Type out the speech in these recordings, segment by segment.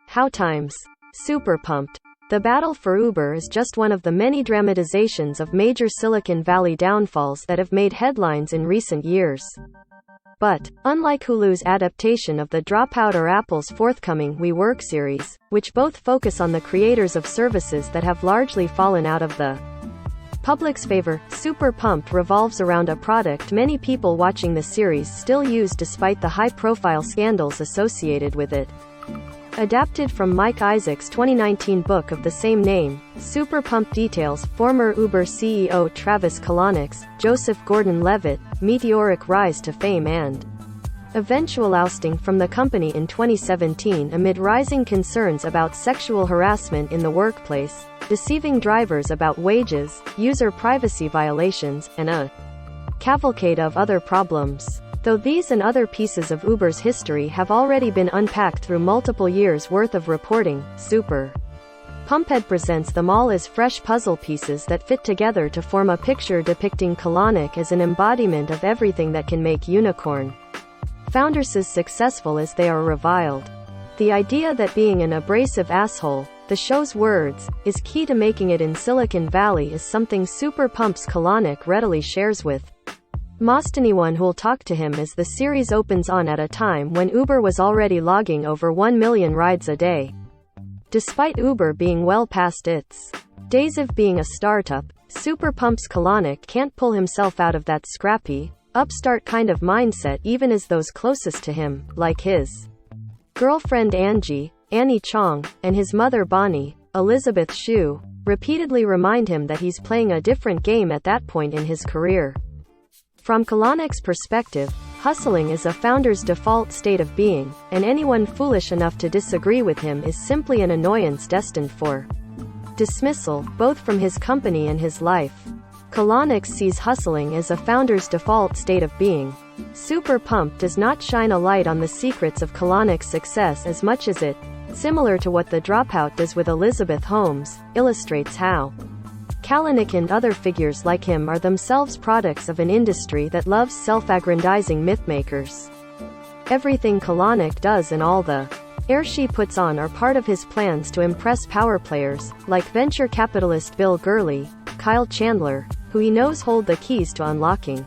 How times. Super pumped. The battle for Uber is just one of the many dramatizations of major Silicon Valley downfalls that have made headlines in recent years. But, unlike Hulu's adaptation of The Dropout or Apple's forthcoming WeWork series, which both focus on the creators of services that have largely fallen out of the public's favor, Super Pumped revolves around a product many people watching the series still use despite the high-profile scandals associated with it. Adapted from Mike Isaac's 2019 book of the same name, Super Pumped details former Uber CEO Travis Kalanick's, Joseph Gordon-Levitt, meteoric rise to fame and eventual ousting from the company in 2017 amid rising concerns about sexual harassment in the workplace, deceiving drivers about wages, user privacy violations, and a cavalcade of other problems. Though these and other pieces of Uber's history have already been unpacked through multiple years' worth of reporting, Super Pumped presents them all as fresh puzzle pieces that fit together to form a picture depicting Kalanick as an embodiment of everything that can make unicorn founders as successful as they are reviled. The idea that being an abrasive asshole, the show's words, is key to making it in Silicon Valley is something Super Pumped's Kalanick readily shares with most anyone who'll talk to him, as the series opens on at a time when Uber was already logging over 1 million rides a day. Despite Uber being well past its days of being a startup, Super Pumped's Kalanick can't pull himself out of that scrappy, upstart kind of mindset even as those closest to him, like his girlfriend Angie, Annie Chong, and his mother Bonnie, Elizabeth Shue, repeatedly remind him that he's playing a different game at that point in his career. From Kalanick's perspective, hustling is a founder's default state of being, and anyone foolish enough to disagree with him is simply an annoyance destined for dismissal, both from his company and his life. Kalanick sees hustling as a founder's default state of being. Super Pumped does not shine a light on the secrets of Kalanick's success as much as it, similar to what The Dropout does with Elizabeth Holmes, illustrates how Kalanick and other figures like him are themselves products of an industry that loves self-aggrandizing mythmakers. Everything Kalanick does and all the air she puts on are part of his plans to impress power players, like venture capitalist Bill Gurley, Kyle Chandler, who he knows hold the keys to unlocking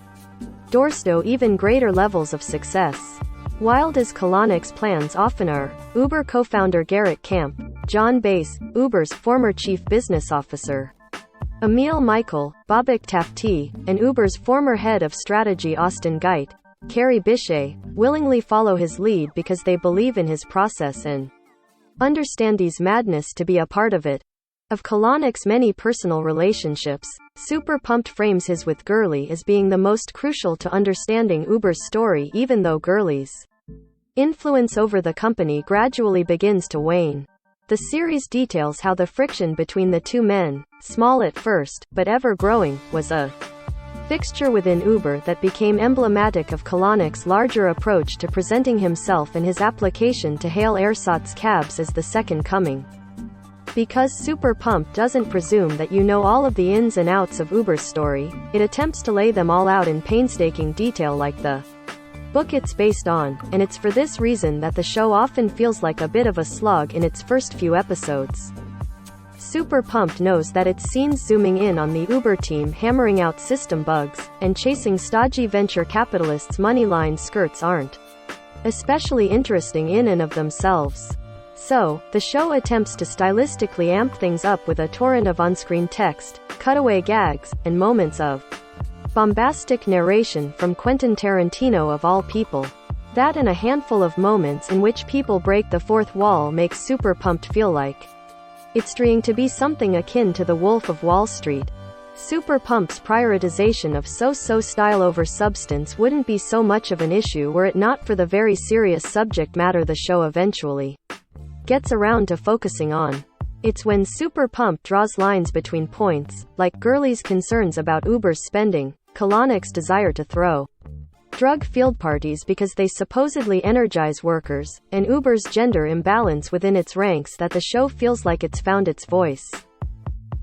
doors to even greater levels of success. Wild as Kalanick's plans often are, Uber co-founder Garrett Camp, John Bass, Uber's former chief business officer, Emil Michael, Babak Tafti, and Uber's former head of strategy Austin Geit, Carrie Bichet, willingly follow his lead because they believe in his process and understand his madness to be a part of it. Of Kalanick's many personal relationships, Super Pumped frames his with Gurley as being the most crucial to understanding Uber's story, even though Gurley's influence over the company gradually begins to wane. The series details how the friction between the two men, small at first, but ever-growing, was a fixture within Uber that became emblematic of Kalanick's larger approach to presenting himself and his application to hail ersatz cabs as the second coming. Because Super Pumped doesn't presume that you know all of the ins and outs of Uber's story, it attempts to lay them all out in painstaking detail like the book it's based on, and it's for this reason that the show often feels like a bit of a slog in its first few episodes. Super Pumped knows that its scenes zooming in on the Uber team hammering out system bugs, and chasing stodgy venture capitalists' money-line skirts aren't especially interesting in and of themselves. So, the show attempts to stylistically amp things up with a torrent of on-screen text, cutaway gags, and moments of bombastic narration from Quentin Tarantino of all people. That and a handful of moments in which people break the fourth wall makes Super Pumped feel like it's trying to be something akin to The Wolf of Wall Street. Super Pumped's prioritization of so-so style over substance wouldn't be so much of an issue were it not for the very serious subject matter the show eventually gets around to focusing on. It's when Super Pumped draws lines between points, like Gurley's concerns about Uber's spending, Kalanick's desire to throw drug field parties because they supposedly energize workers, and Uber's gender imbalance within its ranks that the show feels like it's found its voice.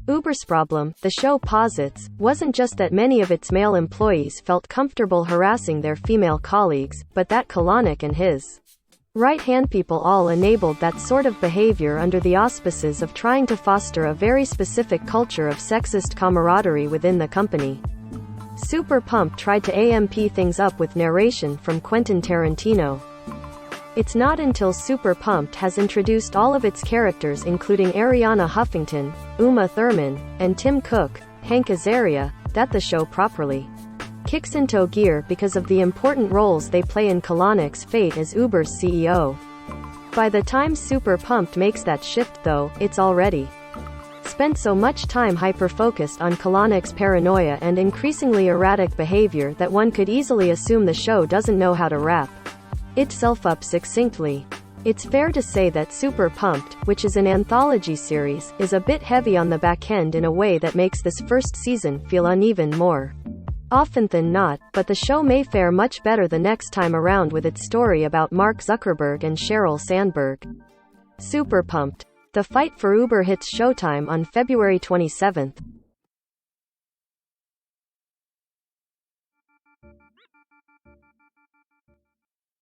Uber's problem, the show posits, wasn't just that many of its male employees felt comfortable harassing their female colleagues, but that Kalanick and his Right-hand people all enabled that sort of behavior under the auspices of trying to foster a very specific culture of sexist camaraderie within the company. Super Pumped tried to amp things up with narration from Quentin Tarantino. It's not until Super Pumped has introduced all of its characters, including Ariana Huffington, Uma Thurman, and Tim Cook, Hank Azaria, that the show properly kicks into gear because of the important roles they play in Kalanick's fate as Uber's CEO. By the time Super Pumped makes that shift though, it's already spent so much time hyper-focused on Kalanick's paranoia and increasingly erratic behavior that one could easily assume the show doesn't know how to wrap itself up succinctly. It's fair to say that Super Pumped, which is an anthology series, is a bit heavy on the back end in a way that makes this first season feel uneven more often than not, but the show may fare much better the next time around with its story about Mark Zuckerberg and Sheryl Sandberg. Super Pumped. The fight for Uber hits Showtime on February 27.